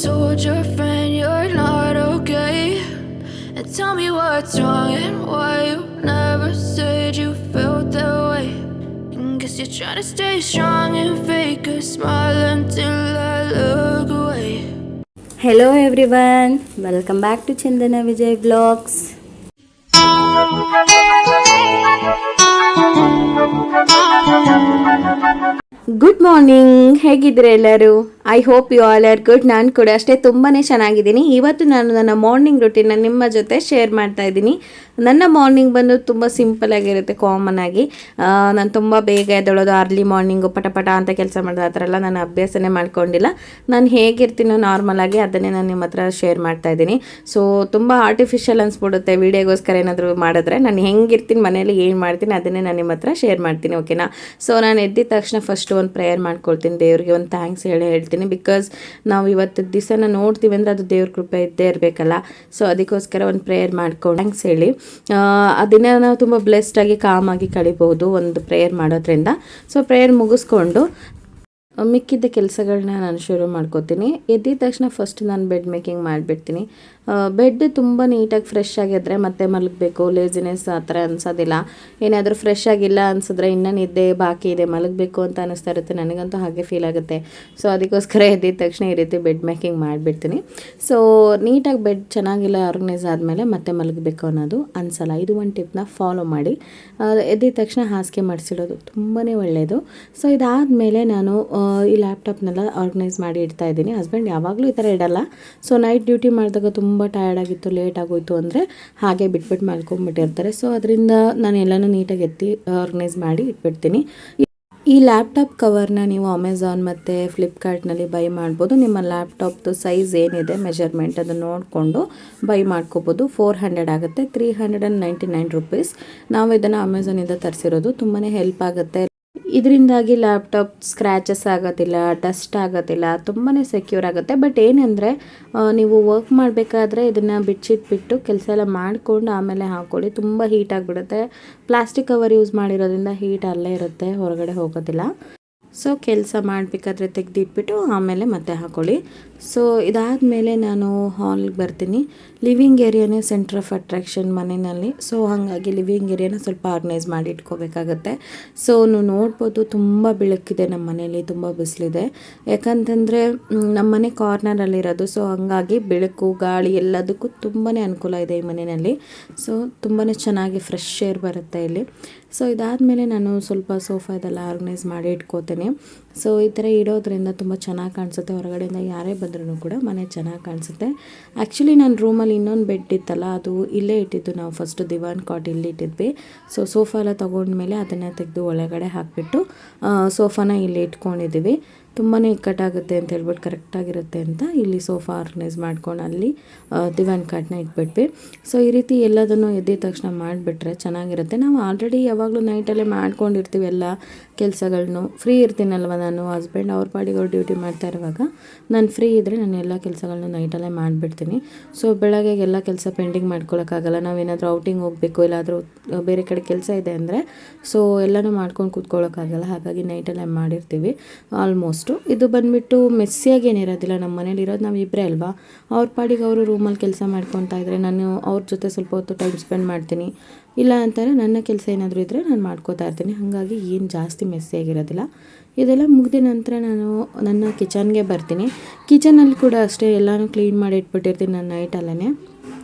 told your friend you're not okay? And tell me what's wrong and why you never said you felt that way. And guess you're trying to stay strong and fake a smile until I look away. Hello everyone, welcome back to Chandana Vijay Vlogs. Good morning, ಹೇಗಿದ್ರೆ ಎಲ್ಲರೂ? I hope you all are good. ನಾನು ಕೂಡ ಅಷ್ಟೇ ತುಂಬಾ ಚೆನ್ನಾಗಿದ್ದೀನಿ. ಇವತ್ತು ನಾನು ನನ್ನ ಮಾರ್ನಿಂಗ್ ರೂಟೀನ ನಿಮ್ಮ ಜೊತೆ ಶೇರ್ ಮಾಡ್ತಾ ಇದ್ದೀನಿ. ನನ್ನ ಮಾರ್ನಿಂಗ್ ಬಂದು ತುಂಬ ಸಿಂಪಲ್ ಆಗಿರುತ್ತೆ, ಕಾಮನ್ ಆಗಿ. ನಾನು ತುಂಬ ಬೇಗ ಎದ್ದೊಳೋದು, ಅರ್ಲಿ ಮಾರ್ನಿಂಗು ಪಟ ಅಂತ ಕೆಲಸ ಮಾಡೋದು, ಆ ಥರ ಎಲ್ಲ ನಾನು ಅಭ್ಯಾಸನೇ ಮಾಡ್ಕೊಂಡಿಲ್ಲ. ನಾನು ಹೇಗಿರ್ತೀನೋ ನಾರ್ಮಲ್ ಆಗಿ ಅದನ್ನೇ ನಾನು ನಿಮ್ಮ ಹತ್ರ ಶೇರ್ ಮಾಡ್ತಾ ಇದ್ದೀನಿ. ಸೊ ತುಂಬ ಆರ್ಟಿಫಿಷಿಯಲ್ ಅನ್ಸ್ಬಿಡುತ್ತೆ ವೀಡಿಯೋಗೋಸ್ಕರ ಏನಾದರೂ ಮಾಡಿದ್ರೆ. ನಾನು ಹೆಂಗಿರ್ತೀನಿ ಮನೇಲಿ ಏನು ಮಾಡ್ತೀನಿ ಅದನ್ನೇ ನಾನು ನಿಮ್ಮ ಹತ್ರ ಶೇರ್ ಮಾಡ್ತೀನಿ, ಓಕೆನಾ? ಸೊ ನಾನು ಎದ್ದಿದ ತಕ್ಷಣ ಫಸ್ಟ್ ಒಂದು ಪ್ರೇಯರ್ ಮಾಡ್ಕೊಳ್ತೀನಿ, ದೇವ್ರಿಗೆ ಒಂದು ಥ್ಯಾಂಕ್ಸ್ ಹೇಳ್ತೀನಿ. ಬಿಕಾಸ್ ನಾವು ಇವತ್ತು ದಿವಸನ ನೋಡ್ತೀವಿ ಅಂದರೆ ಅದು ದೇವ್ರ ಕೃಪೆ ಇದ್ದೇ ಇರಬೇಕಲ್ಲ. ಸೊ ಅದಕ್ಕೋಸ್ಕರ ಒಂದು ಪ್ರೇಯರ್ ಮಾಡ್ಕೊಂಡು ಥ್ಯಾಂಕ್ಸ್ ಹೇಳಿ ಅದನ್ನ ನಾವು ತುಂಬ ಬ್ಲೆಸ್ಡಾಗಿ ಕಾಮಾಗಿ ಕಳಿಬಹುದು ಒಂದು ಪ್ರೇಯರ್ ಮಾಡೋದ್ರಿಂದ. ಸೊ ಪ್ರೇಯರ್ ಮುಗಿಸ್ಕೊಂಡು ಮಿಕ್ಕಿದ್ದ ಕೆಲಸಗಳನ್ನ ನಾನು ಶುರು ಮಾಡ್ಕೋತೀನಿ. ಎದ್ದಿದ ತಕ್ಷಣ ಫಸ್ಟ್ ನಾನು ಬೆಡ್ ಮೇಕಿಂಗ್ ಮಾಡಿಬಿಡ್ತೀನಿ. ಬೆಡ್ ತುಂಬ ನೀಟಾಗಿ ಫ್ರೆಶ್ ಆಗಿದ್ರೆ ಮತ್ತೆ ಮಲಗಬೇಕು, ಲೇಜಿನೆಸ್ ಆ ಥರ ಅನ್ಸೋದಿಲ್ಲ. ಏನಾದರೂ ಫ್ರೆಶ್ ಆಗಿಲ್ಲ ಅನ್ಸಿದ್ರೆ ಇನ್ನೂ ನಿದ್ದೆ ಬಾಕಿ ಇದೆ, ಮಲಗಬೇಕು ಅಂತ ಅನ್ನಿಸ್ತಾ ಇರುತ್ತೆ. ನನಗಂತೂ ಹಾಗೆ ಫೀಲ್ ಆಗುತ್ತೆ. ಸೊ ಅದಕ್ಕೋಸ್ಕರ ಎದ್ದಿದ ತಕ್ಷಣ ಈ ರೀತಿ ಬೆಡ್ ಮೇಕಿಂಗ್ ಮಾಡಿಬಿಡ್ತೀನಿ. ಸೊ ನೀಟಾಗಿ ಬೆಡ್ ಚೆನ್ನಾಗಿಲ್ಲ ಆರ್ಗನೈಸ್ ಆದಮೇಲೆ ಮತ್ತೆ ಮಲಗಬೇಕು ಅನ್ನೋದು ಅನ್ಸಲ್ಲ. ಇದು ಒಂದು ಟಿಪ್ನ ಫಾಲೋ ಮಾಡಿ. ಎದ್ದಿದ ತಕ್ಷಣ ಹಾಸಿಗೆ ಮಾಡಿಸಿಡೋದು ತುಂಬಾ ಒಳ್ಳೆಯದು. ಸೊ ಇದಾದಮೇಲೆ ನಾನು ಈ ಲ್ಯಾಪ್ಟಾಪ್ನೆಲ್ಲ ಆರ್ಗನೈಸ್ ಮಾಡಿ ಇಡ್ತಾ ಇದ್ದೀನಿ. ಹಸ್ಬೆಂಡ್ ಯಾವಾಗಲೂ ಈ ಥರ ಇಡಲ್ಲ. ಸೊ ನೈಟ್ ಡ್ಯೂಟಿ ಮಾಡಿದಾಗ ತುಂಬ ಟಯರ್ಡ್ ಆಗಿತ್ತು, ಲೇಟ್ ಆಗೋಯ್ತು ಅಂದರೆ ಹಾಗೆ ಬಿಟ್ಬಿಟ್ಟು ಮಲ್ಕೊಂಡ್ಬಿಟ್ಟಿರ್ತಾರೆ. ಸೊ ಅದರಿಂದ ನಾನು ಎಲ್ಲನೂ ನೀಟಾಗಿ ಎತ್ತಿ ಆರ್ಗನೈಸ್ ಮಾಡಿ ಇಟ್ಬಿಡ್ತೀನಿ. ಈ ಲ್ಯಾಪ್ಟಾಪ್ ಕವರ್ನ ನೀವು ಅಮೆಝಾನ್ ಮತ್ತು ಫ್ಲಿಪ್ಕಾರ್ಟ್ನಲ್ಲಿ ಬೈ ಮಾಡ್ಬೋದು. ನಿಮ್ಮ ಲ್ಯಾಪ್ಟಾಪ್ದು ಸೈಜ್ ಏನಿದೆ ಮೆಜರ್ಮೆಂಟ್ ಅದನ್ನು ನೋಡಿಕೊಂಡು ಬೈ ಮಾಡ್ಕೋಬೋದು. 400 ಆಗುತ್ತೆ, 399 ರುಪೀಸ್. ನಾವು ಇದನ್ನು ಅಮೆಝಾನಿಂದ ತರಿಸಿರೋದು. ತುಂಬಾ ಹೆಲ್ಪ್ ಆಗುತ್ತೆ. ಇದರಿಂದಾಗಿ ಲ್ಯಾಪ್ಟಾಪ್ ಸ್ಕ್ರ್ಯಾಚಸ್ ಆಗೋದಿಲ್ಲ, ಡಸ್ಟ್ ಆಗೋದಿಲ್ಲ, ತುಂಬಾ ಸೆಕ್ಯೂರ್ ಆಗುತ್ತೆ. ಬಟ್ ಏನಂದರೆ ನೀವು ವರ್ಕ್ ಮಾಡಬೇಕಾದ್ರೆ ಇದನ್ನು ಬಿಟ್ಟು ಕೆಲಸ ಎಲ್ಲ ಮಾಡಿಕೊಂಡು ಆಮೇಲೆ ಹಾಕ್ಕೊಳ್ಳಿ. ತುಂಬ ಹೀಟ್ ಆಗಿಬಿಡುತ್ತೆ. ಪ್ಲಾಸ್ಟಿಕ್ ಕವರ್ ಯೂಸ್ ಮಾಡಿರೋದ್ರಿಂದ ಹೀಟ್ ಅಲ್ಲೇ ಇರುತ್ತೆ, ಹೊರಗಡೆ ಹೋಗೋದಿಲ್ಲ. ಸೊ ಕೆಲಸ ಮಾಡಬೇಕಾದ್ರೆ ತೆಗೆದಿಟ್ಬಿಟ್ಟು ಆಮೇಲೆ ಮತ್ತೆ ಹಾಕ್ಕೊಳ್ಳಿ. ಸೊ ಇದಾದಮೇಲೆ ನಾನು ಹಾಲ್ಗೆ ಬರ್ತೀನಿ. ಲಿವಿಂಗ್ ಏರಿಯಾನೇ ಸೆಂಟರ್ ಆಫ್ ಅಟ್ರಾಕ್ಷನ್ ಮನೆಯಲ್ಲಿ. ಸೊ ಹಾಗಾಗಿ ಲಿವಿಂಗ್ ಏರಿಯಾನ ಸ್ವಲ್ಪ ಆರ್ಗನೈಸ್ ಮಾಡಿ ಇಟ್ಕೋಬೇಕಾಗತ್ತೆ. ಸೊ ನೀವು ನೋಡ್ಬೋದು ತುಂಬ ಬೆಳಕಿದೆ ನಮ್ಮ ಮನೇಲಿ, ತುಂಬ ಬಿಸಿಲಿದೆ. ಯಾಕಂತಂದರೆ ನಮ್ಮ ಮನೆ ಕಾರ್ನರಲ್ಲಿರೋದು. ಸೊ ಹಾಗಾಗಿ ಬೆಳಕು ಗಾಳಿ ಎಲ್ಲದಕ್ಕೂ ತುಂಬಾ ಅನುಕೂಲ ಇದೆ ಈ ಮನೆಯಲ್ಲಿ. ಸೊ ತುಂಬಾ ಚೆನ್ನಾಗಿ ಫ್ರೆಶ್ ಏರ್ ಬರುತ್ತೆ ಇಲ್ಲಿ. ಸೊ ಇದಾದಮೇಲೆ ನಾನು ಸ್ವಲ್ಪ ಸೋಫಾ ಇದೆಲ್ಲ ಆರ್ಗನೈಸ್ ಮಾಡಿ ಇಟ್ಕೋತೀನಿ. ಸೊ ಈ ಥರ ಇಡೋದ್ರಿಂದ ತುಂಬ ಚೆನ್ನಾಗಿ ಕಾಣಿಸುತ್ತೆ. ಹೊರಗಡೆಯಿಂದ ಯಾರೇ ಬಂದ್ರೂ ಕೂಡ ಮನೆ ಚೆನ್ನಾಗಿ ಕಾಣಿಸುತ್ತೆ. ಆ್ಯಕ್ಚುಲಿ ನನ್ನ ರೂಮಲ್ಲಿ ಇನ್ನೊಂದು ಬೆಡ್ ಇತ್ತಲ್ಲ, ಅದು ಇಲ್ಲೇ ಇಟ್ಟಿದ್ದು. ನಾವು ಫಸ್ಟು ದಿವಾನ್ ಕಾಟ್ ಇಲ್ಲಿ ಇಟ್ಟಿದ್ವಿ. ಸೊ ಸೋಫಾ ಎಲ್ಲ ತೊಗೊಂಡ್ಮೇಲೆ ಅದನ್ನು ತೆಗೆದು ಒಳಗಡೆ ಹಾಕಿಬಿಟ್ಟು ಸೋಫಾನ ಇಲ್ಲಿ ಇಟ್ಕೊಂಡಿದ್ದೀವಿ. ತುಂಬಾ ಇಕ್ಕಟ್ಟಾಗುತ್ತೆ ಅಂತ ಹೇಳ್ಬಿಟ್ಟು ಕರೆಕ್ಟಾಗಿರುತ್ತೆ ಅಂತ ಇಲ್ಲಿ ಸೋಫಾ ಆರ್ಗನೈಸ್ ಮಾಡ್ಕೊಂಡು ಅಲ್ಲಿ ದಿವಾನ್ ಕಾಟ್ನ ಇಟ್ಬಿಟ್ವಿ. ಸೊ ಈ ರೀತಿ ಎಲ್ಲದನ್ನು ಎದ್ದಿದ ತಕ್ಷಣ ಮಾಡಿಬಿಟ್ರೆ ಚೆನ್ನಾಗಿರುತ್ತೆ. ನಾವು ಆಲ್ರೆಡಿ ಯಾವಾಗಲೂ ನೈಟಲ್ಲೇ ಮಾಡ್ಕೊಂಡಿರ್ತೀವಿ ಎಲ್ಲ ಕೆಲಸಗಳನ್ನು. ಫ್ರೀ ಇರ್ತೀನಲ್ವ ನಾನು, ಹಸ್ಬೆಂಡ್ ಅವ್ರ ಪಾಡಿಗೆ ಅವ್ರು ಡ್ಯೂಟಿ ಮಾಡ್ತಾ ಇರುವಾಗ ನಾನು ಫ್ರೀ ಇದ್ದರೆ ನಾನು ಎಲ್ಲ ಕೆಲಸಗಳನ್ನೂ ನೈಟಲ್ಲೇ ಮಾಡಿಬಿಡ್ತೀನಿ. ಸೊ ಬೆಳಗ್ಗೆಗೆಲ್ಲ ಕೆಲಸ ಪೆಂಡಿಂಗ್ ಮಾಡ್ಕೊಳ್ಳೋಕ್ಕಾಗಲ್ಲ. ನಾವೇನಾದರೂ ಔಟಿಂಗ್ ಹೋಗಬೇಕು, ಎಲ್ಲಾದರೂ ಬೇರೆ ಕಡೆ ಕೆಲಸ ಇದೆ ಅಂದರೆ ಸೊ ಎಲ್ಲನೂ ಮಾಡ್ಕೊಂಡು ಕೂತ್ಕೊಳ್ಳೋಕ್ಕಾಗಲ್ಲ. ಹಾಗಾಗಿ ನೈಟಲ್ಲೇ ಮಾಡಿರ್ತೀವಿ ಆಲ್ಮೋಸ್ಟ್. ಇದು ಬಂದುಬಿಟ್ಟು ಮೆಸ್ಸಿಯಾಗಿ ಏನಿರೋದಿಲ್ಲ. ನಮ್ಮ ಮನೇಲಿ ಇರೋದು ನಾವು ಇಬ್ಬರೇ ಅಲ್ವಾ. ಅವ್ರ ಪಾಡಿಗೆ ಅವರು ರೂಮಲ್ಲಿ ಕೆಲಸ ಮಾಡ್ಕೊತಾ ಇದ್ದರೆ ನಾನು ಅವ್ರ ಜೊತೆ ಸ್ವಲ್ಪ ಹೊತ್ತು ಟೈಮ್ ಸ್ಪೆಂಡ್ ಮಾಡ್ತೀನಿ. ಇಲ್ಲ ಅಂತಾರೆ ನನ್ನ ಕೆಲಸ ಏನಾದರೂ ಇದ್ದರೆ ನಾನು ಮಾಡ್ಕೋತಾ ಇರ್ತೀನಿ. ಹಾಗಾಗಿ ಏನು ಜಾಸ್ತಿ ಮೆಸ್ಸಿಯಾಗಿರೋದಿಲ್ಲ. ಇದೆಲ್ಲ ಮುಗಿದ ನಂತರ ನಾನು ನನ್ನ ಕಿಚನ್ಗೆ ಬರ್ತೀನಿ. ಕಿಚನಲ್ಲಿ ಕೂಡ ಅಷ್ಟೇ ಎಲ್ಲನೂ ಕ್ಲೀನ್ ಮಾಡಿ ಇಟ್ಬಿಟ್ಟಿರ್ತೀನಿ ನಾನು ನೈಟಲ್ಲೇ.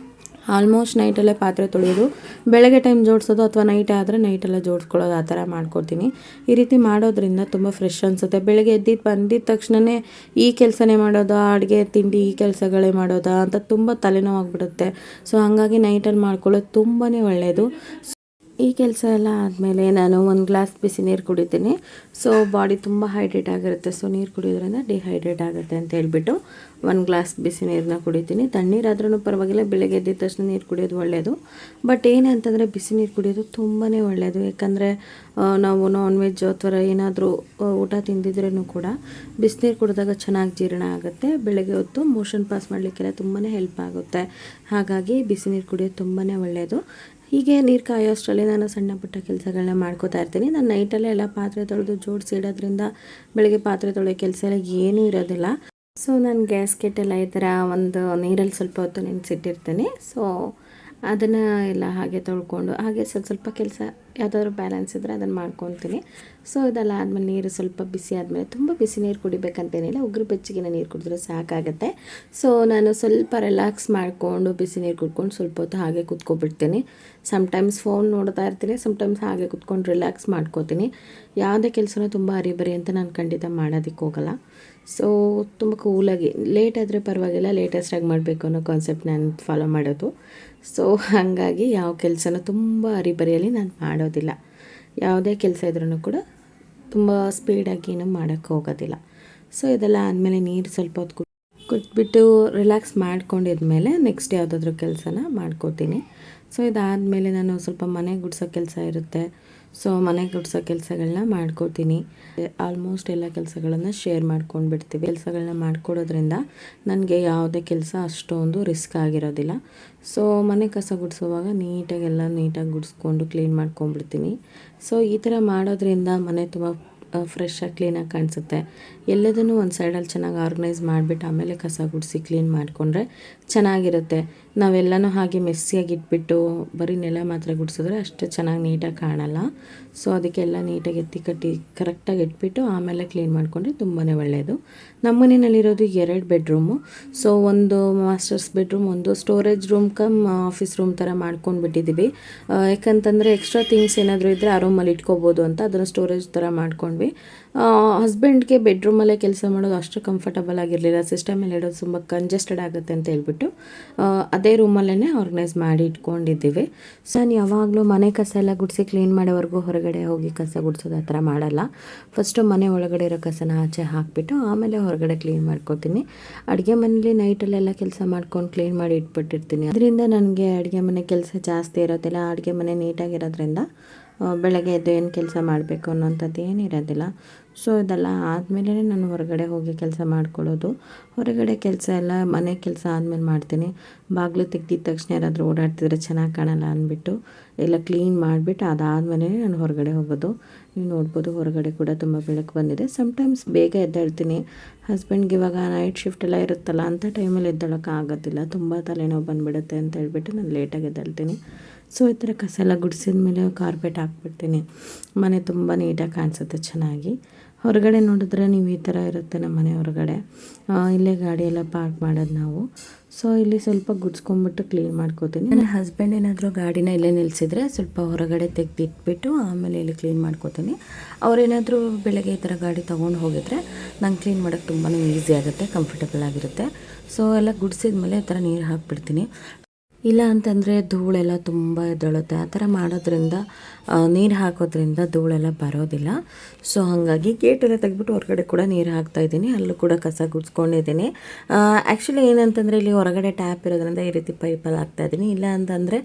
ಆಲ್ಮೋಸ್ಟ್ ನೈಟಲ್ಲೇ ಪಾತ್ರೆ ತೊಳೆಯೋದು, ಬೆಳಗ್ಗೆ ಟೈಮ್ ಜೋಡಿಸೋದು ಅಥವಾ ನೈಟ್ ಆದರೆ ನೈಟೆಲ್ಲ ಜೋಡಿಸ್ಕೊಳ್ಳೋದು, ಆ ಥರ ಮಾಡ್ಕೊಡ್ತೀನಿ. ಈ ರೀತಿ ಮಾಡೋದ್ರಿಂದ ತುಂಬ ಫ್ರೆಶ್ ಅನಿಸುತ್ತೆ. ಬೆಳಗ್ಗೆ ಬಂದಿದ್ದ ತಕ್ಷಣವೇ ಈ ಕೆಲಸನೇ ಮಾಡೋದಾ, ಅಡುಗೆ ತಿಂಡಿ ಈ ಕೆಲಸಗಳೇ ಮಾಡೋದಾ ಅಂತ ತುಂಬ ತಲೆನೋವಾಗ್ಬಿಡುತ್ತೆ. ಸೊ ಹಾಗಾಗಿ ನೈಟಲ್ಲಿ ಮಾಡ್ಕೊಳ್ಳೋದು ತುಂಬಾ ಒಳ್ಳೆಯದು. ಈ ಕೆಲಸ ಎಲ್ಲ ಆದಮೇಲೆ ನಾನು ಒಂದು ಗ್ಲಾಸ್ ಬಿಸಿ ನೀರು ಕುಡಿತೀನಿ. ಸೊ ಬಾಡಿ ತುಂಬ ಹೈಡ್ರೇಟ್ ಆಗಿರುತ್ತೆ. ಸೊ ನೀರು ಕುಡಿಯೋದ್ರಿಂದ ಡಿಹೈಡ್ರೇಟ್ ಆಗುತ್ತೆ ಅಂತ ಹೇಳ್ಬಿಟ್ಟು ಒಂದು ಗ್ಲಾಸ್ ಬಿಸಿ ನೀರನ್ನ ಕುಡಿತೀನಿ. ತಣ್ಣೀರಾದ್ರೂ ಪರವಾಗಿಲ್ಲ, ಬೆಳಗ್ಗೆ ಎದ್ದಿದ ತಕ್ಷಣ ನೀರು ಕುಡಿಯೋದು ಒಳ್ಳೆಯದು. ಬಟ್ ಏನಂತಂದರೆ ಬಿಸಿ ನೀರು ಕುಡಿಯೋದು ತುಂಬಾ ಒಳ್ಳೆಯದು. ಯಾಕಂದರೆ ನಾವು ನಾನ್ ವೆಜ್ ಅಥವಾ ಏನಾದರೂ ಊಟ ತಿಂದಿದ್ರೂ ಕೂಡ ಬಿಸಿನೀರು ಕುಡಿದಾಗ ಚೆನ್ನಾಗಿ ಜೀರ್ಣ ಆಗುತ್ತೆ. ಬೆಳಗ್ಗೆ ಹೊತ್ತು ಮೋಷನ್ ಪಾಸ್ ಮಾಡಲಿಕ್ಕೆಲ್ಲ ತುಂಬಾ ಹೆಲ್ಪ್ ಆಗುತ್ತೆ. ಹಾಗಾಗಿ ಬಿಸಿ ನೀರು ಕುಡಿಯೋದು ತುಂಬಾ ಒಳ್ಳೆಯದು. ಹೀಗೆ ನೀರು ಕಾಯೋಷ್ಟರಲ್ಲಿ ನಾನು ಸಣ್ಣ ಪುಟ್ಟ ಕೆಲಸಗಳನ್ನ ಮಾಡ್ಕೋತಾ ಇರ್ತೀನಿ. ನಾನು ನೈಟಲ್ಲೇ ಎಲ್ಲ ಪಾತ್ರೆ ತೊಳೆದು ಜೋಡಿಸಿ ಇಡೋದ್ರಿಂದ ಬೆಳಗ್ಗೆ ಪಾತ್ರೆ ತೊಳೆಯೋ ಕೆಲಸ ಎಲ್ಲ ಏನೂ ಇರೋದಿಲ್ಲ. ಸೊ ನಾನು ಗ್ಯಾಸ್ಕೆಟೆಲ್ಲ ಈ ಥರ ಒಂದು ನೀರಲ್ಲಿ ಸ್ವಲ್ಪ ಹೊತ್ತು ನೆನೆಸಿಟ್ಟಿರ್ತೇನೆ. ಸೊ ಅದನ್ನು ಎಲ್ಲ ಹಾಗೆ ತೊಳ್ಕೊಂಡು ಹಾಗೆ ಸ್ವಲ್ಪ ಸ್ವಲ್ಪ ಕೆಲಸ ಯಾವುದಾದ್ರು ಬ್ಯಾಲೆನ್ಸ್ ಇದ್ದರೆ ಅದನ್ನು ಮಾಡ್ಕೊತೀನಿ. ಸೊ ಇದೆಲ್ಲ ಆದಮೇಲೆ ನೀರು ಸ್ವಲ್ಪ ಬಿಸಿ ಆದಮೇಲೆ, ತುಂಬ ಬಿಸಿ ನೀರು ಕುಡಿಬೇಕಂತೇನಿಲ್ಲ, ಉಗುರು ಬೆಚ್ಚಗಿನ ನೀರು ಕುಡಿದ್ರೆ ಸಾಕಾಗುತ್ತೆ. ಸೊ ನಾನು ಸ್ವಲ್ಪ ರಿಲ್ಯಾಕ್ಸ್ ಮಾಡಿಕೊಂಡು ಬಿಸಿ ನೀರು ಕುಡ್ಕೊಂಡು ಸ್ವಲ್ಪ ಹೊತ್ತು ಹಾಗೆ ಕೂತ್ಕೊಬಿಡ್ತೀನಿ. ಸಮ್ಟೈಮ್ಸ್ ಫೋನ್ ನೋಡ್ತಾ ಇರ್ತೀನಿ, ಸಮ್ಟೈಮ್ಸ್ ಹಾಗೆ ಕೂತ್ಕೊಂಡು ರಿಲ್ಯಾಕ್ಸ್ ಮಾಡ್ಕೋತೀನಿ. ಯಾವುದೇ ಕೆಲಸನೂ ತುಂಬ ಹರಿಬರಿ ಅಂತ ನಾನು ಖಂಡಿತ ಮಾಡೋದಕ್ಕೆ ಹೋಗಲ್ಲ. ಸೊ ತುಂಬ ಕೂಲಾಗಿ, ಲೇಟ್ ಆದರೆ ಪರವಾಗಿಲ್ಲ, ಲೇಟೆಸ್ಟಾಗಿ ಮಾಡಬೇಕು ಅನ್ನೋ ಕಾನ್ಸೆಪ್ಟ್ ನಾನು ಫಾಲೋ ಮಾಡೋದು. ಸೊ ಹಾಗಾಗಿ ಯಾವ ಕೆಲಸನೂ ತುಂಬ ಹರಿಬರಿಯಲ್ಲಿ ನಾನು ಮಾಡೋದಿಲ್ಲ. ಯಾವುದೇ ಕೆಲಸ ಇದ್ರೂ ಕೂಡ ತುಂಬ ಸ್ಪೀಡಾಗಿ ಏನು ಮಾಡೋಕ್ಕೆ ಹೋಗೋದಿಲ್ಲ. ಸೊ ಇದೆಲ್ಲ ಆದಮೇಲೆ ನೀರು ಸ್ವಲ್ಪ ಹೊತ್ತು ಕುಟ್ಬಿಟ್ಟು ರಿಲ್ಯಾಕ್ಸ್ ಮಾಡ್ಕೊಂಡಿದ್ಮೇಲೆ ನೆಕ್ಸ್ಟ್ ಯಾವುದಾದ್ರೂ ಕೆಲಸನ ಮಾಡ್ಕೋತೀನಿ. ಸೊ ಇದಾದಮೇಲೆ ನಾನು ಸ್ವಲ್ಪ ಮನೆ ಗುಡಿಸೋ ಕೆಲಸ ಇರುತ್ತೆ. ಸೊ ಮನೆ ಗುಡಿಸೋ ಕೆಲಸಗಳನ್ನ ಮಾಡ್ಕೋತೀನಿ. ಆಲ್ಮೋಸ್ಟ್ ಎಲ್ಲ ಕೆಲಸಗಳನ್ನು ಶೇರ್ ಮಾಡ್ಕೊಂಡ್ಬಿಡ್ತೀವಿ. ಕೆಲಸಗಳನ್ನ ಮಾಡ್ಕೊಡೋದ್ರಿಂದ ನನಗೆ ಯಾವುದೇ ಕೆಲಸ ಅಷ್ಟೊಂದು ರಿಸ್ಕ್ ಆಗಿರೋದಿಲ್ಲ. ಸೊ ಮನೆ ಕಸ ಗುಡಿಸೋವಾಗ ನೀಟಾಗಿ ಗುಡಿಸ್ಕೊಂಡು ಕ್ಲೀನ್ ಮಾಡ್ಕೊಂಡ್ಬಿಡ್ತೀನಿ. ಸೊ ಈ ಥರ ಮಾಡೋದ್ರಿಂದ ಮನೆ ತುಂಬ ಫ್ರೆಶ್ಶಾಗಿ ಕ್ಲೀನಾಗಿ ಕಾಣಿಸುತ್ತೆ. ಎಲ್ಲದನ್ನೂ ಒಂದು ಸೈಡಲ್ಲಿ ಚೆನ್ನಾಗಿ ಆರ್ಗನೈಸ್ ಮಾಡಿಬಿಟ್ಟು ಆಮೇಲೆ ಕಸ ಗುಡಿಸಿ ಕ್ಲೀನ್ ಮಾಡಿಕೊಂಡ್ರೆ ಚೆನ್ನಾಗಿರುತ್ತೆ. ನಾವೆಲ್ಲನೂ ಹಾಗೆ ಮೆಸ್ಸಿಯಾಗಿ ಇಟ್ಬಿಟ್ಟು ಬರೀ ನೆಲ ಮಾತ್ರ ಗುಡಿಸಿದ್ರೆ ಅಷ್ಟು ಚೆನ್ನಾಗಿ ನೀಟಾಗಿ ಕಾಣಲ್ಲ. ಸೊ ಅದಕ್ಕೆಲ್ಲ ನೀಟಾಗಿ ಎತ್ತಿ ಕಟ್ಟಿ ಕರೆಕ್ಟಾಗಿ ಇಟ್ಬಿಟ್ಟು ಆಮೇಲೆ ಕ್ಲೀನ್ ಮಾಡಿಕೊಂಡ್ರೆ ತುಂಬಾ ಒಳ್ಳೆಯದು. ನಮ್ಮ ಮನೆಯಲ್ಲಿರೋದು 2 ಬೆಡ್ರೂಮು. ಸೊ ಒಂದು ಮಾಸ್ಟರ್ಸ್ ಬೆಡ್ರೂಮ್, ಒಂದು storage room come office room ಥರ ಮಾಡ್ಕೊಂಡು ಬಿಟ್ಟಿದ್ದೀವಿ. ಯಾಕಂತಂದರೆ ಎಕ್ಸ್ಟ್ರಾ ಥಿಂಗ್ಸ್ ಏನಾದರೂ ಇದ್ದರೆ ಆ ರೂಮಲ್ಲಿ ಇಟ್ಕೋಬೋದು ಅಂತ ಅದನ್ನು ಸ್ಟೋರೇಜ್ ಥರ ಮಾಡ್ಕೊಂಡ್ವಿ. ಹಸ್ಬೆಂಡ್ಗೆ ಬೆಡ್ರೂಮಲ್ಲೇ ಕೆಲಸ ಮಾಡೋದು ಅಷ್ಟು ಕಂಫರ್ಟಬಲ್ ಆಗಿರಲಿಲ್ಲ. ಸಿಸ್ಟಮಲ್ಲಿ ಇಡೋದು ತುಂಬ ಕಂಜೆಸ್ಟೆಡ್ ಆಗುತ್ತೆ ಅಂತ ಹೇಳ್ಬಿಟ್ಟು ಅದೇ ರೂಮಲ್ಲೇ ಆರ್ಗನೈಸ್ ಮಾಡಿ ಇಟ್ಕೊಂಡಿದ್ದೀವಿ. ಸೊ ನಾನು ಯಾವಾಗಲೂ ಮನೆ ಕಸ ಎಲ್ಲ ಗುಡಿಸಿ ಕ್ಲೀನ್ ಮಾಡೋವರೆಗೂ ಹೊರಗಡೆ ಹೋಗಿ ಕಸ ಗುಡಿಸೋದು ಆ ಥರ ಮಾಡಲ್ಲ. ಫಸ್ಟು ಮನೆ ಒಳಗಡೆ ಇರೋ ಕಸನ ಆಚೆ ಹಾಕಿಬಿಟ್ಟು ಆಮೇಲೆ ಹೊರಗಡೆ ಕ್ಲೀನ್ ಮಾಡ್ಕೊತೀನಿ. ಅಡುಗೆ ಮನೇಲಿ ನೈಟಲ್ಲೆಲ್ಲ ಕೆಲಸ ಮಾಡ್ಕೊಂಡು ಕ್ಲೀನ್ ಮಾಡಿ ಇಟ್ಬಿಟ್ಟಿರ್ತೀನಿ. ಅದರಿಂದ ನನಗೆ ಅಡುಗೆ ಮನೆ ಕೆಲಸ ಜಾಸ್ತಿ ಇರೋದಿಲ್ಲ. ಅಡುಗೆ ಮನೆ ನೀಟಾಗಿರೋದ್ರಿಂದ ಬೆಳಗ್ಗೆ ಎದ್ದು ಏನು ಕೆಲಸ ಮಾಡಬೇಕು ಅನ್ನೋಂಥದ್ದು ಏನಿರೋದಿಲ್ಲ. ಸೊ ಇದೆಲ್ಲ ಆದಮೇಲೆ ನಾನು ಹೊರಗಡೆ ಹೋಗಿ ಕೆಲಸ ಮಾಡ್ಕೊಳ್ಳೋದು. ಹೊರಗಡೆ ಕೆಲಸ ಎಲ್ಲ ಮನೆ ಕೆಲಸ ಆದಮೇಲೆ ಮಾಡ್ತೀನಿ. ಬಾಗಿಲು ತೆಗ್ದಿದ ತಕ್ಷಣ ಯಾರಾದರೂ ಓಡಾಡ್ತಿದ್ರೆ ಚೆನ್ನಾಗಿ ಕಾಣಲ್ಲ ಅಂದ್ಬಿಟ್ಟು ಎಲ್ಲ ಕ್ಲೀನ್ ಮಾಡಿಬಿಟ್ಟು ಅದಾದಮೇಲೆ ನಾನು ಹೊರಗಡೆ ಹೋಗೋದು. ನೀವು ನೋಡ್ಬೋದು ಹೊರಗಡೆ ಕೂಡ ತುಂಬ ಬೆಳಕು ಬಂದಿದೆ. ಸಮ್ಟೈಮ್ಸ್ ಬೇಗ ಎದ್ದೇಳ್ತೀನಿ. ಹಸ್ಬೆಂಡ್ಗೆ ಇವಾಗ ನೈಟ್ ಶಿಫ್ಟ್ ಎಲ್ಲ ಇರುತ್ತಲ್ಲ, ಅಂಥ ಟೈಮಲ್ಲಿ ಎದ್ದೇಳೋಕ್ಕಾಗೋದಿಲ್ಲ, ತುಂಬ ತಲೆನೋವು ಬಂದುಬಿಡುತ್ತೆ ಅಂತ ಹೇಳ್ಬಿಟ್ಟು ನಾನು ಲೇಟಾಗಿ ಎದ್ದೇಳ್ತೀನಿ. ಸೊ ಈ ಥರ ಕಸ ಎಲ್ಲ ಗುಡಿಸಿದ ಮೇಲೆ ಕಾರ್ಪೆಟ್ ಹಾಕ್ಬಿಡ್ತೀನಿ. ಮನೆ ತುಂಬ ನೀಟಾಗಿ ಕಾಣಿಸುತ್ತೆ ಚೆನ್ನಾಗಿ. ಹೊರಗಡೆ ನೋಡಿದ್ರೆ ನೀವು ಈ ಥರ ಇರುತ್ತೆ ನಮ್ಮ ಮನೆ ಹೊರಗಡೆ. ಇಲ್ಲೇ ಗಾಡಿ ಎಲ್ಲ ಪಾರ್ಕ್ ಮಾಡೋದು ನಾವು. ಸೊ ಇಲ್ಲಿ ಸ್ವಲ್ಪ ಗುಡಿಸ್ಕೊಂಬಿಟ್ಟು ಕ್ಲೀನ್ ಮಾಡ್ಕೋತೀನಿ. ನನ್ನ ಹಸ್ಬೆಂಡ್ ಏನಾದರೂ ಗಾಡಿನ ಇಲ್ಲೇ ನಿಲ್ಲಿಸಿದ್ರೆ ಸ್ವಲ್ಪ ಹೊರಗಡೆ ತೆಗೆದಿಟ್ಬಿಟ್ಟು ಆಮೇಲೆ ಇಲ್ಲಿ ಕ್ಲೀನ್ ಮಾಡ್ಕೋತೀನಿ. ಅವರೇನಾದರೂ ಬೆಳಗ್ಗೆ ಈ ಥರ ಗಾಡಿ ತೊಗೊಂಡು ಹೋಗಿದ್ರೆ ನಂಗೆ ಕ್ಲೀನ್ ಮಾಡೋಕ್ಕೆ ತುಂಬಾ ಈಸಿ ಆಗುತ್ತೆ, ಕಂಫರ್ಟಬಲ್ ಆಗಿರುತ್ತೆ. ಸೊ ಎಲ್ಲ ಗುಡಿಸಿದ ಮೇಲೆ ಈ ಥರ ನೀರು ಹಾಕ್ಬಿಡ್ತೀನಿ. ಇಲ್ಲ ಅಂತಂದರೆ ಧೂಳೆಲ್ಲ ತುಂಬ ಎದ್ದೇಳುತ್ತೆ. ಆ ಥರ ಮಾಡೋದ್ರಿಂದ ನೀರು ಹಾಕೋದ್ರಿಂದ ಧೂಳೆಲ್ಲ ಬರೋದಿಲ್ಲ. ಸೊ ಹಾಗಾಗಿ ಗೇಟೆಲ್ಲ ತೆಗೆದ್ಬಿಟ್ಟು ಹೊರಗಡೆ ಕೂಡ ನೀರು ಹಾಕ್ತಾಯಿದ್ದೀನಿ. ಅಲ್ಲೂ ಕೂಡ ಕಸ ಗುಡಿಸ್ಕೊಂಡಿದ್ದೀನಿ. ಆ್ಯಕ್ಚುಲಿ ಏನಂತಂದರೆ ಇಲ್ಲಿ ಹೊರಗಡೆ ಟ್ಯಾಪ್ ಇರೋದ್ರಿಂದ ಈ ರೀತಿ ಪೈಪಲ್ಲಿ ಹಾಕ್ತಾಯಿದ್ದೀನಿ. ಇಲ್ಲ ಅಂತಂದರೆ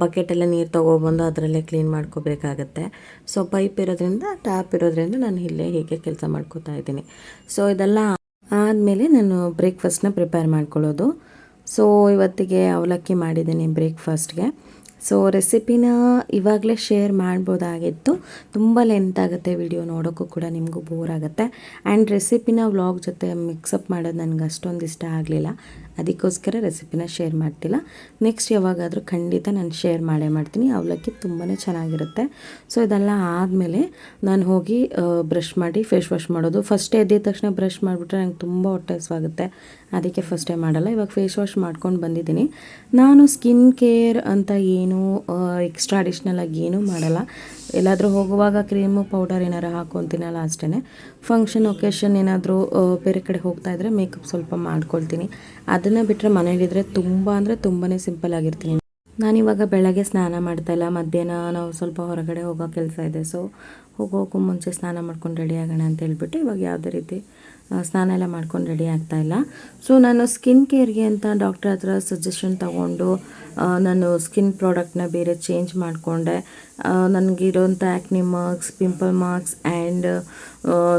ಬಕೆಟೆಲ್ಲ ನೀರು ತೊಗೊಬಂದು ಅದರಲ್ಲೇ ಕ್ಲೀನ್ ಮಾಡ್ಕೋಬೇಕಾಗತ್ತೆ. ಸೊ ಪೈಪ್ ಇರೋದ್ರಿಂದ, ಟ್ಯಾಪ್ ಇರೋದ್ರಿಂದ ನಾನು ಇಲ್ಲೇ ಹೀಗೆ ಕೆಲಸ ಮಾಡ್ಕೋತಾ ಇದ್ದೀನಿ. ಸೊ ಇದೆಲ್ಲ ಆದಮೇಲೆ ನಾನು ಬ್ರೇಕ್ಫಾಸ್ಟ್ನ ಪ್ರಿಪೇರ್ ಮಾಡ್ಕೊಳ್ಳೋದು. ಸೊ ಇವತ್ತಿಗೆ ಅವಲಕ್ಕಿ ಮಾಡಿದ್ದೀನಿ ಬ್ರೇಕ್ಫಾಸ್ಟ್ಗೆ. ಸೊ ರೆಸಿಪಿನ ಇವಾಗಲೇ ಶೇರ್ ಮಾಡ್ಬೋದಾಗಿತ್ತು. ತುಂಬ ಲೆಂತ್ ಆಗುತ್ತೆ ವಿಡಿಯೋ, ನೋಡೋಕ್ಕೂ ಕೂಡ ನಿಮಗೂ ಬೋರ್ ಆಗುತ್ತೆ. ಆ್ಯಂಡ್ ರೆಸಿಪಿನ ವ್ಲಾಗ್ ಜೊತೆ ಮಿಕ್ಸಪ್ ಮಾಡೋದು ನನಗೆ ಅಷ್ಟೊಂದು ಇಷ್ಟ ಆಗಲಿಲ್ಲ. ಅದಕ್ಕೋಸ್ಕರ ರೆಸಿಪಿನ ಶೇರ್ ಮಾಡ್ತಿಲ್ಲ. ನೆಕ್ಸ್ಟ್ ಯಾವಾಗಾದರೂ ಖಂಡಿತ ನಾನು ಶೇರ್ ಮಾಡ್ತೀನಿ. ಅವಲಕ್ಕಿ ತುಂಬಾ ಚೆನ್ನಾಗಿರುತ್ತೆ. ಸೊ ಇದೆಲ್ಲ ಆದಮೇಲೆ ನಾನು ಹೋಗಿ ಬ್ರಷ್ ಮಾಡಿ ಫೇಸ್ ವಾಶ್ ಮಾಡೋದು. ಫಸ್ಟೇ ಎದ್ದಿದ ತಕ್ಷಣ ಬ್ರಷ್ ಮಾಡಿಬಿಟ್ರೆ ನಂಗೆ ತುಂಬ ಹೊಟ್ಟೆ ಹಸಿವಾಗುತ್ತೆ. ಅದಕ್ಕೆ ಫಸ್ಟೇ ಮಾಡಲ್ಲ. ಇವಾಗ ಫೇಸ್ ವಾಶ್ ಮಾಡ್ಕೊಂಡು ಬಂದಿದ್ದೀನಿ. ನಾನು ಸ್ಕಿನ್ ಕೇರ್ ಅಂತ ಏನೂ ಎಕ್ಸ್ಟ್ರಾ ಅಡಿಷ್ನಲಾಗಿ ಏನೂ ಮಾಡಲ್ಲ. ಎಲ್ಲಾದರೂ ಹೋಗುವಾಗ ಕ್ರೀಮು ಪೌಡರ್ ಏನಾರು ಹಾಕ್ಕೊತೀನಲ್ಲ ಅಷ್ಟೇ. ಫಂಕ್ಷನ್ ಒಕೇಶನ್ ಏನಾದರೂ ಬೇರೆ ಕಡೆ ಹೋಗ್ತಾಯಿದ್ರೆ ಮೇಕಪ್ ಸ್ವಲ್ಪ ಮಾಡ್ಕೊಳ್ತೀನಿ. ಅದನ್ನು ಬಿಟ್ಟರೆ ಮನೇಲಿದ್ದರೆ ಅಂದರೆ ತುಂಬಾ ಸಿಂಪಲ್ ಆಗಿರ್ತೀನಿ. ನಾನಿವಾಗ ಬೆಳಗ್ಗೆ ಸ್ನಾನ ಮಾಡ್ತಾಯಿಲ್ಲ. ಮಧ್ಯಾಹ್ನ ನಾವು ಸ್ವಲ್ಪ ಹೊರಗಡೆ ಹೋಗೋ ಕೆಲಸ ಇದೆ. ಸೊ ಹೋಗೋಕ್ಕೂ ಮುಂಚೆ ಸ್ನಾನ ಮಾಡ್ಕೊಂಡು ರೆಡಿ ಆಗೋಣ ಅಂತ ಹೇಳ್ಬಿಟ್ಟು ಇವಾಗ ಯಾವುದೇ ರೀತಿ ಸ್ನಾನ ಎಲ್ಲ ಮಾಡ್ಕೊಂಡು ರೆಡಿ ಆಗ್ತಾಯಿಲ್ಲ. ಸೊ ನಾನು ಸ್ಕಿನ್ ಕೇರ್ಗೆ ಅಂತ ಡಾಕ್ಟ್ರ್ ಹತ್ರ ಸಜೆಷನ್ ತೊಗೊಂಡು ನಾನು ಸ್ಕಿನ್ ಪ್ರಾಡಕ್ಟ್ನ ಬೇರೆ ಚೇಂಜ್ ಮಾಡಿಕೊಂಡೆ. ನನಗಿರೋಂಥ acne marks, pimple marks and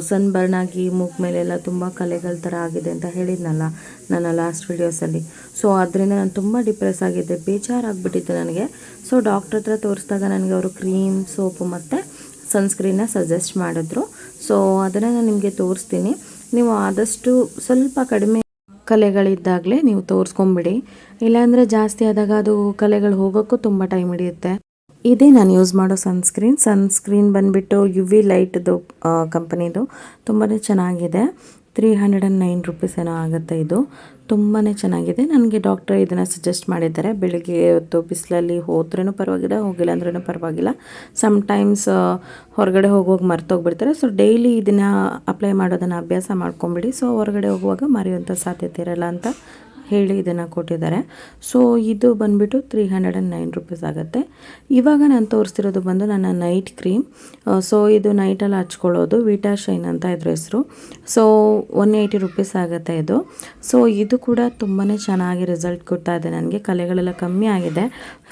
sunburn ಆಗಿ ಮೂಗು ಮೇಲೆಲ್ಲ ತುಂಬ ಕಲೆಗಳ ಥರ ಆಗಿದೆ ಅಂತ ಹೇಳಿದ್ನಲ್ಲ ನನ್ನ ಲಾಸ್ಟ್ ವೀಡಿಯೋಸಲ್ಲಿ. ಸೊ ಅದರಿಂದ ನಾನು ತುಂಬ ಡಿಪ್ರೆಸ್ ಆಗಿದ್ದೆ, ಬೇಜಾರಾಗ್ಬಿಟ್ಟಿತ್ತು ನನಗೆ. ಸೊ ಡಾಕ್ಟ್ರ್ ಹತ್ರ ತೋರಿಸಿದಾಗ ನನಗೆ ಅವರು ಕ್ರೀಮ್, ಸೋಪು ಮತ್ತು ಸನ್ಸ್ಕ್ರೀನ್ನ ಸಜೆಸ್ಟ್ ಮಾಡಿದ್ರು. ಸೊ ಅದನ್ನು ನಾನು ನಿಮಗೆ ತೋರಿಸ್ತೀನಿ. ನೀವು ಆದಷ್ಟು ಸ್ವಲ್ಪ ಕಡಿಮೆ ಕಲೆಗಳಿದ್ದಾಗಲೇ ನೀವು ತೋರಿಸ್ಕೊಂಬಿಡಿ. ಇಲ್ಲಾಂದರೆ ಜಾಸ್ತಿ ಆದಾಗ ಅದು ಕಲೆಗಳು ಹೋಗೋಕ್ಕೂ ತುಂಬ ಟೈಮ್ ಹಿಡಿಯುತ್ತೆ. ಇದೇ ನಾನು ಯೂಸ್ ಮಾಡೋ ಸನ್ಸ್ಕ್ರೀನ್ ಬಂದುಬಿಟ್ಟು ಯು ವಿ ಲೈಟ್ದು ಕಂಪನಿದು ತುಂಬಾ ಚೆನ್ನಾಗಿದೆ. 309 ರುಪೀಸ್ ಏನೋ ಆಗುತ್ತೆ. ಇದು ತುಂಬಾ ಚೆನ್ನಾಗಿದೆ. ನನಗೆ ಡಾಕ್ಟರ್ ಇದನ್ನು ಸಜೆಸ್ಟ್ ಮಾಡಿದ್ದಾರೆ. ಬೆಳಿಗ್ಗೆ ಹೊತ್ತು ಬಿಸಿಲಲ್ಲಿ ಹೋದ್ರೂ ಪರವಾಗಿಲ್ಲ, ಹೋಗಿಲ್ಲ ಅಂದ್ರೂ ಪರವಾಗಿಲ್ಲ. ಸಮ್ಟೈಮ್ಸ್ ಹೊರಗಡೆ ಹೋಗುವಾಗ ಮರ್ತೋಗ್ಬಿಡ್ತಾರೆ. ಸೊ ಡೈಲಿ ಇದನ್ನು ಅಪ್ಲೈ ಮಾಡೋದನ್ನು ಅಭ್ಯಾಸ ಮಾಡ್ಕೊಂಬಿಡಿ. ಸೊ ಹೊರಗಡೆ ಹೋಗುವಾಗ ಮರೆಯುವಂಥ ಸಾಧ್ಯತೆ ಇರಲ್ಲ ಅಂತ ಹೇಳಿ ಇದನ್ನು ಕೊಟ್ಟಿದ್ದಾರೆ. ಸೊ ಇದು ಬಂದುಬಿಟ್ಟು 309 ರುಪೀಸ್ ಆಗುತ್ತೆ. ಇವಾಗ ನಾನು ತೋರಿಸ್ತಿರೋದು ಬಂದು ನನ್ನ ನೈಟ್ ಕ್ರೀಮ್. ಸೊ ಇದು ನೈಟಲ್ಲಿ ಹಚ್ಕೊಳ್ಳೋದು, ವಿಟಾ ಶೈನ್ ಅಂತ ಇದ್ರ ಹೆಸರು. ಸೊ 180 ರುಪೀಸ್ ಆಗುತ್ತೆ ಇದು. ಸೊ ಇದು ಕೂಡ ತುಂಬಾ ಚೆನ್ನಾಗಿ ರಿಸಲ್ಟ್ ಕೊಡ್ತಾ ಇದೆ ನನಗೆ. ಕಲೆಗಳೆಲ್ಲ ಕಮ್ಮಿ ಆಗಿದೆ.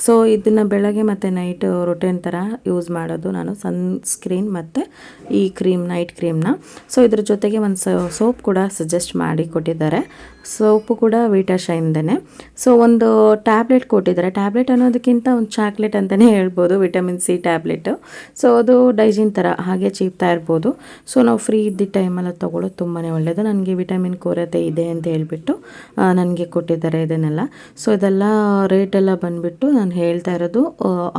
ಸೊ ಇದನ್ನು ಬೆಳಗ್ಗೆ ಮತ್ತು ನೈಟ್ ರೊಟೀನ್ ಥರ ಯೂಸ್ ಮಾಡೋದು ನಾನು, ಸನ್ಸ್ಕ್ರೀನ್ ಮತ್ತು ಈ ಕ್ರೀಮ್, ನೈಟ್ ಕ್ರೀಮ್ನ. ಸೊ ಇದ್ರ ಜೊತೆಗೆ ಒಂದು ಸೋಪ್ ಕೂಡ ಸಜೆಸ್ಟ್ ಮಾಡಿ ಕೊಟ್ಟಿದ್ದಾರೆ. ಸೋಪು ಕೂಡ ವಿಟಾ ಶೈನ್ದೇ. ಸೊ ಒಂದು ಟ್ಯಾಬ್ಲೆಟ್ ಕೊಟ್ಟಿದ್ದಾರೆ. ಟ್ಯಾಬ್ಲೆಟ್ ಅನ್ನೋದಕ್ಕಿಂತ ಒಂದು ಚಾಕ್ಲೇಟ್ ಅಂತಲೇ ಹೇಳ್ಬೋದು, ವಿಟಮಿನ್ ಸಿ ಟ್ಯಾಬ್ಲೆಟು. ಸೊ ಅದು ಡೈಜಿನ್ ಥರ ಹಾಗೆ ಚೀಪ್ತಾ ಇರ್ಬೋದು. ಸೊ ನಾವು ಫ್ರೀ ಇದ್ದಿದ್ದ ಟೈಮಲ್ಲಿ ತೊಗೊಳ್ಳೋದು ತುಂಬಾ ಒಳ್ಳೆಯದು. ನನಗೆ ವಿಟಮಿನ್ ಕೊರತೆ ಇದೆ ಅಂತ ಹೇಳ್ಬಿಟ್ಟು ನನಗೆ ಕೊಟ್ಟಿದ್ದಾರೆ ಇದನ್ನೆಲ್ಲ. ಸೊ ಇದೆಲ್ಲ ರೇಟೆಲ್ಲ ಬಂದುಬಿಟ್ಟು ನಾನು ಹೇಳ್ತಾ ಇರೋದು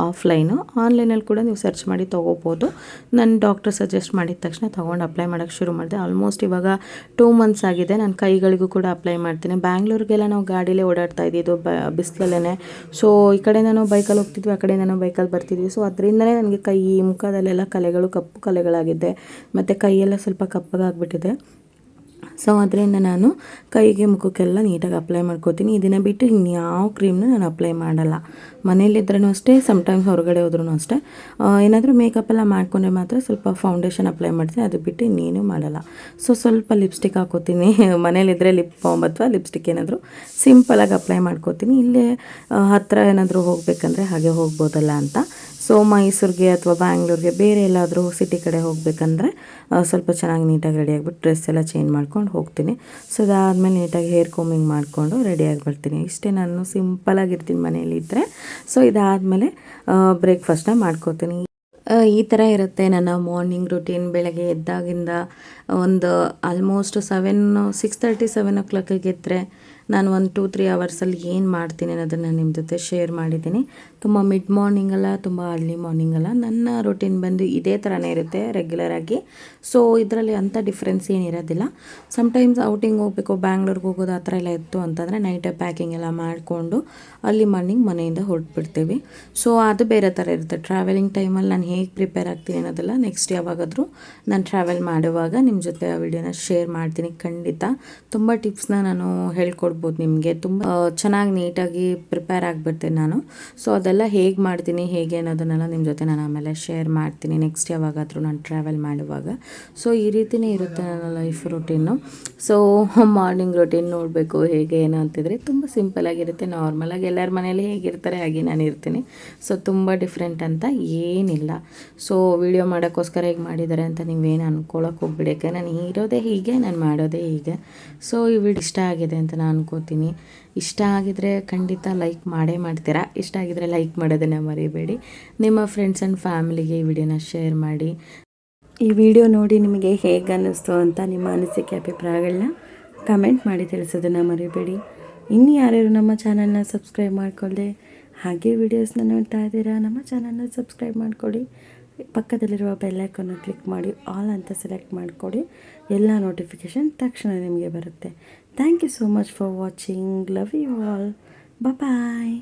ಆಫ್ಲೈನು. ಆನ್ಲೈನಲ್ಲಿ ಕೂಡ ನೀವು ಸರ್ಚ್ ಮಾಡಿ ತೊಗೋಬೋದು. ನನ್ನ ಡಾಕ್ಟರ್ ಸಜೆಸ್ಟ್ ಮಾಡಿದ ತಕ್ಷಣ ತೊಗೊಂಡು ಅಪ್ಲೈ ಮಾಡೋಕ್ಕೆ ಶುರು ಮಾಡಿದೆ. ಆಲ್ಮೋಸ್ಟ್ ಇವಾಗ 2 ಮಂತ್ಸ್ ಆಗಿದೆ. ನಾನು ಕೈಗಳಿಗೂ ಕೂಡ ಅಪ್ಲೈ ಮಾಡ್ತೀನಿ. ಬ್ಯಾಂಗ್ಳೂರಿಗೆಲ್ಲ ನಾವು ಗಾಡೀಲೇ ಓಡಾಡ್ತಾ ಇದ್ದಿದ್ದು ಬಿಸಿಲಲ್ಲೇ. ಸೊ ಈ ಕಡೆ ನಾನು ಬೈಕಲ್ಲಿ ಹೋಗ್ತಿದ್ವಿ, ಆ ಕಡೆ ನಾನು ಬೈಕಲ್ಲಿ ಬರ್ತಿದ್ವಿ. ಸೊ ಅದರಿಂದಲೇ ನನಗೆ ಕೈ ಮುಖದಲ್ಲೆಲ್ಲ ಕಲೆಗಳು, ಕಪ್ಪು ಕಲೆಗಳಾಗಿದ್ದೆ, ಮತ್ತು ಕೈಯೆಲ್ಲ ಸ್ವಲ್ಪ ಕಪ್ಪಗಾಗ್ಬಿಟ್ಟಿದೆ. ಸೊ ಅದರಿಂದ ನಾನು ಕೈಗೆ ಮುಖಕ್ಕೆಲ್ಲ ನೀಟಾಗಿ ಅಪ್ಲೈ ಮಾಡ್ಕೋತೀನಿ. ಇದನ್ನು ಬಿಟ್ಟು ಇನ್ಯಾವ ಕ್ರೀಮ್ನ ನಾನು ಅಪ್ಲೈ ಮಾಡಲ್ಲ. ಮನೇಲಿದ್ರೂ ಅಷ್ಟೇ, ಸಮ್ಟೈಮ್ಸ್ ಹೊರಗಡೆ ಹೋದ್ರೂ ಅಷ್ಟೇ. ಏನಾದರೂ ಮೇಕಪ್ ಎಲ್ಲ ಮಾಡ್ಕೊಂಡ್ರೆ ಮಾತ್ರ ಸ್ವಲ್ಪ ಫೌಂಡೇಶನ್ ಅಪ್ಲೈ ಮಾಡ್ತೀನಿ. ಅದು ಬಿಟ್ಟು ಇನ್ನೇನು ಮಾಡಲ್ಲ. ಸೊ ಸ್ವಲ್ಪ ಲಿಪ್ಸ್ಟಿಕ್ ಹಾಕೋತೀನಿ. ಮನೇಲಿದ್ದರೆ ಲಿಪ್ ಬಾಮ್ ಅಥವಾ ಲಿಪ್ಸ್ಟಿಕ್ ಏನಾದರೂ ಸಿಂಪಲಾಗಿ ಅಪ್ಲೈ ಮಾಡ್ಕೋತೀನಿ. ಇಲ್ಲೇ ಹತ್ತಿರ ಏನಾದರೂ ಹೋಗಬೇಕಂದ್ರೆ ಹಾಗೆ ಹೋಗ್ಬೋದಲ್ಲ ಅಂತ. ಸೊ ಮೈಸೂರಿಗೆ ಅಥವಾ ಬ್ಯಾಂಗ್ಳೂರಿಗೆ ಬೇರೆ ಎಲ್ಲಾದರೂ ಸಿಟಿ ಕಡೆ ಹೋಗಬೇಕಂದ್ರೆ ಸ್ವಲ್ಪ ಚೆನ್ನಾಗಿ ನೀಟಾಗಿ ರೆಡಿ ಆಗಿಬಿಟ್ಟು ಡ್ರೆಸ್ ಎಲ್ಲ ಚೇಂಜ್ ಮಾಡ್ಕೊಂಡು ಹೋಗ್ತೀನಿ. ಸೊ ಅದಾದಮೇಲೆ ನೀಟಾಗಿ ಹೇರ್ ಕೋಮಿಂಗ್ ಮಾಡಿಕೊಂಡು ರೆಡಿಯಾಗಿ ಬರ್ತೀನಿ. ಇಷ್ಟೇ, ನಾನು ಸಿಂಪಲಾಗಿರ್ತೀನಿ ಮನೇಲಿದ್ದರೆ. ಸೊ ಇದಾದಮೇಲೆ ಬ್ರೇಕ್ಫಾಸ್ಟ್ನ ಮಾಡ್ಕೋತೀನಿ. ಈ ಥರ ಇರುತ್ತೆ ನನ್ನ ಮಾರ್ನಿಂಗ್ ರುಟೀನ್. ಬೆಳಗ್ಗೆ ಎದ್ದಾಗಿಂದ ಒಂದು ಆಲ್ಮೋಸ್ಟ್ 6:30 7 o'clock ಎದ್ದರೆ ನಾನು ಒಂದು 2-3 ಅವರ್ಸಲ್ಲಿ ಏನು ಮಾಡ್ತೀನಿ ಅನ್ನೋದನ್ನು ನಿಮ್ಮ ಜೊತೆ ಶೇರ್ ಮಾಡಿದ್ದೀನಿ. ತುಂಬ ಮಿಡ್ ಮಾರ್ನಿಂಗ್ ಅಲ್ಲ, ತುಂಬ ಅರ್ಲಿ ಮಾರ್ನಿಂಗ್ ಅಲ್ಲ. ನನ್ನ ರೂಟೀನ್ ಬಂದು ಇದೇ ಥರನೇ ಇರುತ್ತೆ ರೆಗ್ಯುಲರಾಗಿ. ಸೊ ಇದರಲ್ಲಿ ಅಂಥ ಡಿಫ್ರೆನ್ಸ್ ಏನಿರೋದಿಲ್ಲ. ಸಮ್ಟೈಮ್ಸ್ ಔಟಿಂಗ್ ಹೋಗಬೇಕು, ಬ್ಯಾಂಗ್ಳೂರ್ಗೆ ಹೋಗೋದು ಆ ಥರ ಎಲ್ಲ ಇತ್ತು ಅಂತಂದರೆ ನೈಟೇ ಪ್ಯಾಕಿಂಗ್ ಎಲ್ಲ ಮಾಡಿಕೊಂಡು ಅಲ್ಲಿ ಮಾರ್ನಿಂಗ್ ಮನೆಯಿಂದ ಹೊರಟ್ಬಿಡ್ತೀವಿ. ಸೊ ಅದು ಬೇರೆ ಥರ ಇರುತ್ತೆ. ಟ್ರಾವೆಲಿಂಗ್ ಟೈಮಲ್ಲಿ ನಾನು ಹೇಗೆ ಪ್ರಿಪೇರ್ ಆಗ್ತೀನಿ ಅನ್ನೋದೆಲ್ಲ ನೆಕ್ಸ್ಟ್ ಯಾವಾಗಾದರೂ ನಾನು ಟ್ರಾವೆಲ್ ಮಾಡುವಾಗ ನಿಮ್ಮ ಜೊತೆ ಆ ವಿಡಿಯೋನ ಶೇರ್ ಮಾಡ್ತೀನಿ ಖಂಡಿತ. ತುಂಬ ಟಿಪ್ಸ್ನ ನಾನು ಹೇಳ್ಕೊಡ್ಬೋದು ನಿಮಗೆ. ತುಂಬ ಚೆನ್ನಾಗಿ ನೀಟಾಗಿ ಪ್ರಿಪೇರ್ ಆಗಿಬಿಡ್ತೀನಿ ನಾನು. ಸೊ ಅದೆಲ್ಲ ಹೇಗೆ ಮಾಡ್ತೀನಿ, ಹೇಗೆ ಅನ್ನೋದನ್ನೆಲ್ಲ ನಿಮ್ಮ ಜೊತೆ ನಾನು ಆಮೇಲೆ ಶೇರ್ ಮಾಡ್ತೀನಿ ನೆಕ್ಸ್ಟ್ ಯಾವಾಗಾದರೂ ನಾನು ಟ್ರಾವೆಲ್ ಮಾಡುವಾಗ. ಸೊ ಈ ರೀತಿಯೇ ಇರುತ್ತೆ ನನ್ನ life routine. So morning routine ನೋಡಬೇಕು ಹೇಗೆ ಏನು ಅಂತಿದ್ರೆ ತುಂಬ ಸಿಂಪಲಾಗಿರುತ್ತೆ. ನಾರ್ಮಲಾಗಿ ಎಲ್ಲರ ಮನೇಲಿ ಹೇಗಿರ್ತಾರೆ ಹಾಗೆ ನಾನು ಇರ್ತೀನಿ. ಸೊ ತುಂಬ ಡಿಫ್ರೆಂಟ್ ಅಂತ ಏನಿಲ್ಲ. ಸೊ ವಿಡಿಯೋ ಮಾಡೋಕ್ಕೋಸ್ಕರ ಹೇಗೆ ಮಾಡಿದ್ದಾರೆ ಅಂತ ನೀವೇನು ಅಂದ್ಕೊಳ್ಳೋಕೆ ಹೋಗ್ಬಿಡಿ. ಯಾಕೆ ನಾನು ಇರೋದೇ ಹೀಗೆ, ನಾನು ಮಾಡೋದೇ ಹೀಗೆ. ಸೊ ಈ ವಿಡಿಯೋ ಇಷ್ಟ ಆಗಿದೆ ಅಂತ ನಾನು ಅನ್ಕೋತೀನಿ. ಇಷ್ಟ ಆಗಿದರೆ ಖಂಡಿತ ಲೈಕ್ ಮಾಡೇ ಮಾಡ್ತೀರಾ. ಇಷ್ಟ ಆಗಿದರೆ ಲೈಕ್ ಮಾಡೋದನ್ನು ಮರಿಬೇಡಿ. ನಿಮ್ಮ ಫ್ರೆಂಡ್ಸ್ ಆ್ಯಂಡ್ ಫ್ಯಾಮಿಲಿಗೆ ಈ ವಿಡಿಯೋನ ಶೇರ್ ಮಾಡಿ. ಈ ವಿಡಿಯೋ ನೋಡಿ ನಿಮಗೆ ಹೇಗೆ ಅನ್ನಿಸ್ತು ಅಂತ ನಿಮ್ಮ ಅನಿಸಿಕೆ ಅಭಿಪ್ರಾಯಗಳನ್ನ ಕಮೆಂಟ್ ಮಾಡಿ ತಿಳಿಸೋದನ್ನು ಮರಿಬೇಡಿ. ಇನ್ನು ಯಾರ್ಯಾರು ನಮ್ಮ ಚಾನಲ್ನ ಸಬ್ಸ್ಕ್ರೈಬ್ ಮಾಡ್ಕೊಳ್ಳಿ, ಹಾಗೆ ವಿಡಿಯೋಸ್ನ ನೋಡ್ತಾ ಇದ್ದೀರಾ, ನಮ್ಮ ಚಾನಲ್ನ ಸಬ್ಸ್ಕ್ರೈಬ್ ಮಾಡ್ಕೊಳ್ಳಿ. ಪಕ್ಕದಲ್ಲಿರುವ ಬೆಲ್ಲೈಕನ್ನು ಕ್ಲಿಕ್ ಮಾಡಿ ಆಲ್ ಅಂತ ಸೆಲೆಕ್ಟ್ ಮಾಡಿಕೊಡಿ. ಎಲ್ಲ ನೋಟಿಫಿಕೇಷನ್ ತಕ್ಷಣ ನಿಮಗೆ ಬರುತ್ತೆ. Thank you so much for watching. Love you all. Bye.